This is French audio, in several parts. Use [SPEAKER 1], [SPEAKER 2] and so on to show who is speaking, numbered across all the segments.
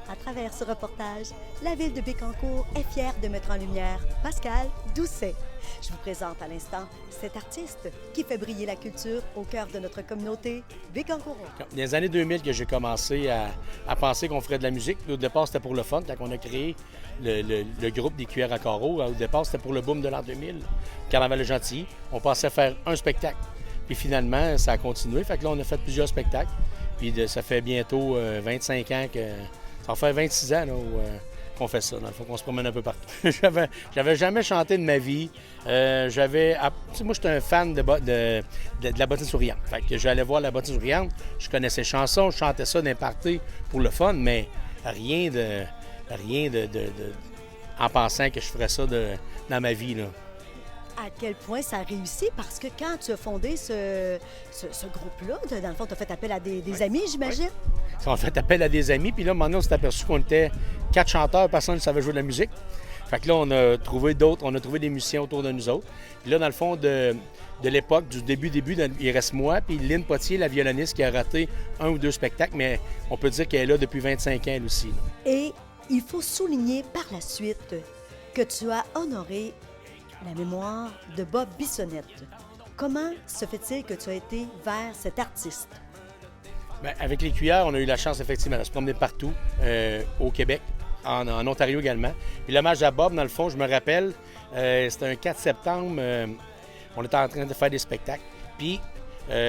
[SPEAKER 1] À travers ce reportage, la ville de Bécancour est fière de mettre en lumière Pascal Doucet. Je vous présente à l'instant cet artiste qui fait briller la culture au cœur de notre communauté bécancouroise.
[SPEAKER 2] Dans les années 2000 que j'ai commencé à penser qu'on ferait de la musique. Au départ, c'était pour le fun, quand on a créé le groupe des Cuillères à carreaux. Au départ, c'était pour le boom de l'an 2000, Carnaval de Gentilly. On pensait faire un spectacle. Puis finalement, ça a continué. Fait que là, on a fait plusieurs spectacles. Puis ça fait bientôt 25 ans que... Ça va faire 26 ans là, qu'on fait ça, dans le fond, qu'on se promène un peu partout. J'avais jamais chanté de ma vie. Moi, j'étais un fan de la bottine souriante. Fait que j'allais voir la bottine souriante, je connaissais les chansons, je chantais ça d'un party pour le fun, mais rien en pensant que je ferais ça dans ma vie, là.
[SPEAKER 1] À quel point ça a réussi? Parce que quand tu as fondé ce groupe-là, dans le fond, tu as fait appel à des amis, j'imagine?
[SPEAKER 2] Oui. On a fait appel à des amis, puis là, maintenant, on s'est aperçu qu'on était 4 chanteurs, personne ne savait jouer de la musique. Fait que là, on a trouvé des musiciens autour de nous autres. Puis là, dans le fond, de l'époque, du début, il reste moi, puis Lynn Potier, la violoniste, qui a raté 1 ou 2 spectacles, mais on peut dire qu'elle est là depuis 25 ans, elle aussi. Là.
[SPEAKER 1] Et il faut souligner par la suite que tu as honoré la mémoire de Bob Bissonnette. Comment se fait-il que tu as été vers cet artiste?
[SPEAKER 2] Bien, avec les Cuillères, on a eu la chance, effectivement, de se promener partout, au Québec, en Ontario également. Puis l'hommage à Bob, dans le fond, je me rappelle, c'était un 4 septembre, on était en train de faire des spectacles. Puis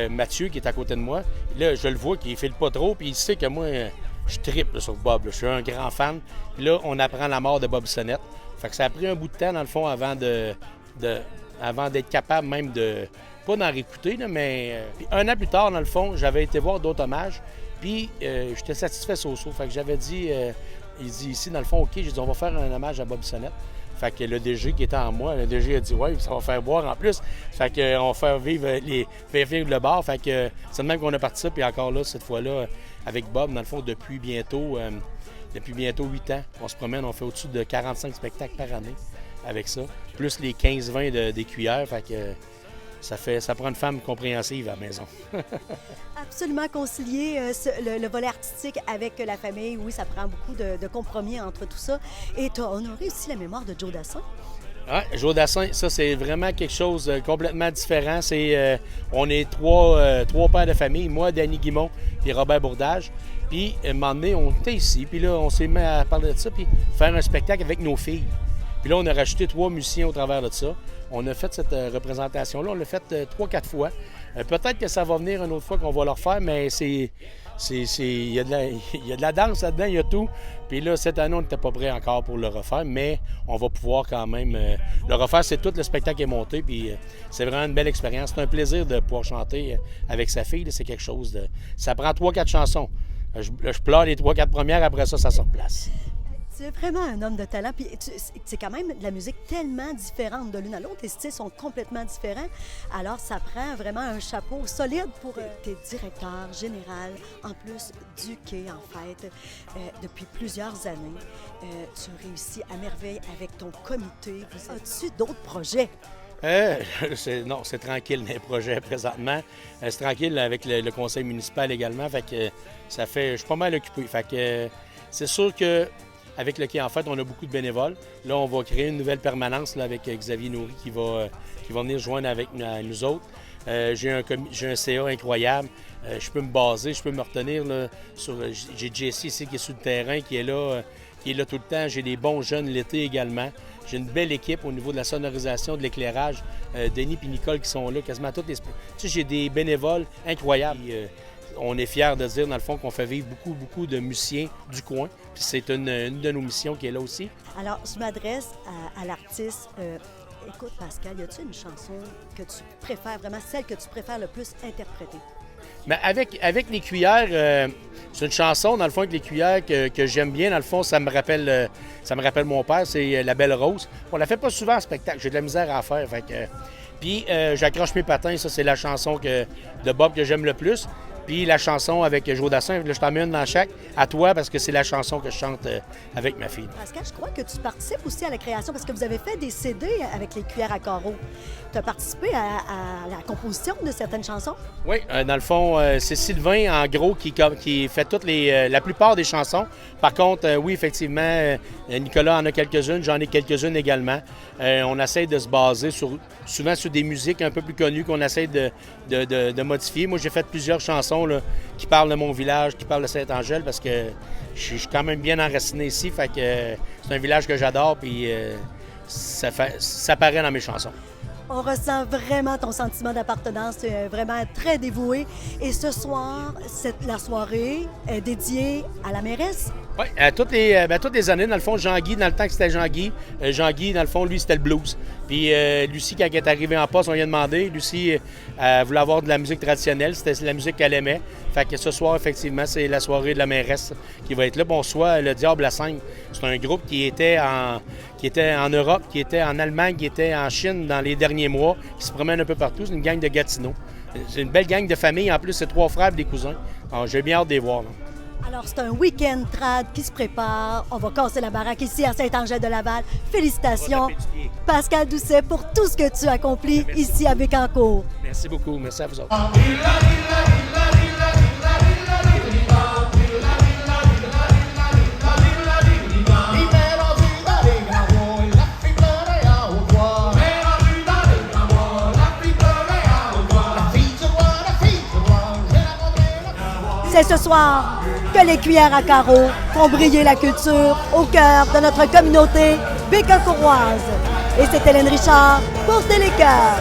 [SPEAKER 2] Mathieu, qui est à côté de moi, là, je le vois qu'il ne file pas trop, puis il sait que moi, je trippe là, sur Bob. Là. Je suis un grand fan. Puis là, on apprend la mort de Bob Bissonnette. Fait que ça a pris un bout de temps, dans le fond, avant d'être capable même de... Pas d'en réécouter, là, mais... Puis 1 an plus tard, dans le fond, j'avais été voir d'autres hommages, puis j'étais satisfait so-so. Fait que j'avais dit... il dit ici, dans le fond, OK, j'ai dit, on va faire un hommage à Bob Bissonnette. Fait que le DG qui était en moi, le DG a dit, ouais, ça va faire boire en plus. Fait qu'on va faire vivre le bar. Fait que c'est de même qu'on a parti ça, puis encore là, cette fois-là, avec Bob, dans le fond, depuis bientôt 8 ans, on se promène, on fait au-dessus de 45 spectacles par année avec ça, plus les 15-20 des Cuillères, fait que ça prend une femme compréhensive à la maison.
[SPEAKER 1] Absolument concilier le volet artistique avec la famille, oui, ça prend beaucoup de compromis entre tout ça. Et tu as honoré aussi la mémoire de Joe Dassin.
[SPEAKER 2] Ah, Joe Dassin, ça, c'est vraiment quelque chose de complètement différent. On est trois pères de famille, moi, Danny Guimont et Robert Bourdage. Puis, à un moment donné, on était ici, puis là, on s'est mis à parler de ça, puis faire un spectacle avec nos filles. Puis là, on a rajouté 3 musiciens au travers de ça. On a fait cette représentation-là, on l'a fait 3-4 fois. Peut-être que ça va venir une autre fois qu'on va le refaire, mais il y a de la danse là-dedans, il y a tout. Puis là, cette année, on n'était pas prêt encore pour le refaire, mais on va pouvoir quand même le refaire. C'est tout le spectacle est monté, puis c'est vraiment une belle expérience. C'est un plaisir de pouvoir chanter avec sa fille. Là, c'est quelque chose de... Ça prend 3-4 chansons. Je pleure les 3-4 premières, après ça se replace.
[SPEAKER 1] Tu es vraiment un homme de talent, puis c'est quand même de la musique tellement différente de l'une à l'autre. Les styles sont complètement différents. Alors, ça prend vraiment un chapeau solide pour... T'es directeur général, en plus du quai, en fait, depuis plusieurs années. Tu réussis à merveille avec ton comité. As-tu d'autres projets?
[SPEAKER 2] Non, c'est tranquille les projets présentement. C'est tranquille avec le conseil municipal également. Fait que je suis pas mal occupé. Fait que c'est sûr que avec le quai, en fait, on a beaucoup de bénévoles. Là, on va créer une nouvelle permanence là, avec Xavier Nourry qui va venir joindre avec nous autres. J'ai un CA incroyable. Je peux me baser, je peux me retenir là, sur... J'ai Jesse ici qui est sur le terrain, qui est là tout le temps. J'ai des bons jeunes l'été également. J'ai une belle équipe au niveau de la sonorisation, de l'éclairage. Denis et Nicole qui sont là quasiment toutes les... Tu sais, j'ai des bénévoles incroyables. On est fiers de dire, dans le fond, qu'on fait vivre beaucoup de musiciens du coin. Puis c'est une de nos missions qui est là aussi.
[SPEAKER 1] Alors, je m'adresse à l'artiste. Écoute, Pascal, y a-t-il une chanson que tu préfères, vraiment celle que tu préfères le plus interpréter?
[SPEAKER 2] Bien, avec les Cuillères, c'est une chanson, dans le fond, avec les Cuillères que j'aime bien. Dans le fond, ça me rappelle mon père, c'est La Belle Rose. On la fait pas souvent en spectacle, j'ai de la misère à faire. Fait que... Puis, J'accroche mes patins, ça, c'est la chanson de Bob que j'aime le plus. puis la chanson avec Joe Dassin. Là, je t'en mets une dans chaque, à toi, parce que c'est la chanson que je chante avec ma fille.
[SPEAKER 1] Pascal, je crois que tu participes aussi à la création parce que vous avez fait des CD avec les cuillères à carreaux. Tu as participé à la composition de certaines chansons?
[SPEAKER 2] Oui, dans le fond, c'est Sylvain, en gros, qui fait la plupart des chansons. Par contre, oui, effectivement, Nicolas en a quelques-unes, j'en ai quelques-unes également. On essaie de se baser souvent sur des musiques un peu plus connues qu'on essaie de modifier. Moi, j'ai fait plusieurs chansons là, qui parlent de mon village, qui parlent de Saint-Angèle, parce que je suis quand même bien enraciné ici. Fait que c'est un village que j'adore, puis ça paraît dans mes chansons.
[SPEAKER 1] On ressent vraiment ton sentiment d'appartenance, tu es vraiment très dévoué. Et ce soir, la soirée est dédiée à la mairesse.
[SPEAKER 2] Oui, toutes les années, dans le fond, Jean-Guy, dans le temps que c'était Jean-Guy, dans le fond, lui, c'était le blues. Puis Lucie, quand elle est arrivée en poste, on lui a demandé. Lucie voulait avoir de la musique traditionnelle, c'était la musique qu'elle aimait. Fait que ce soir, effectivement, c'est la soirée de la mairesse qui va être là. Bon, on reçoit le Diable à 5. C'est un groupe qui était en Europe, qui était en Allemagne, qui était en Chine dans les derniers mois, qui se promène un peu partout. C'est une gang de Gatineau. C'est une belle gang de famille. En plus, c'est 3 frères et des cousins. Alors, j'ai bien hâte de les voir. Là.
[SPEAKER 1] Alors, c'est un week-end trad qui se prépare. On va casser la baraque ici à Saint-Angèle-de-Laval. Félicitations, Pascal Doucet, pour tout ce que tu accomplis ici à Bécancour.
[SPEAKER 2] Merci beaucoup. Merci à vous autres.
[SPEAKER 1] C'est ce soir que les cuillères à carreaux font briller la culture au cœur de notre communauté bécancouroise. Et c'est Hélène Richard pour Télécœur.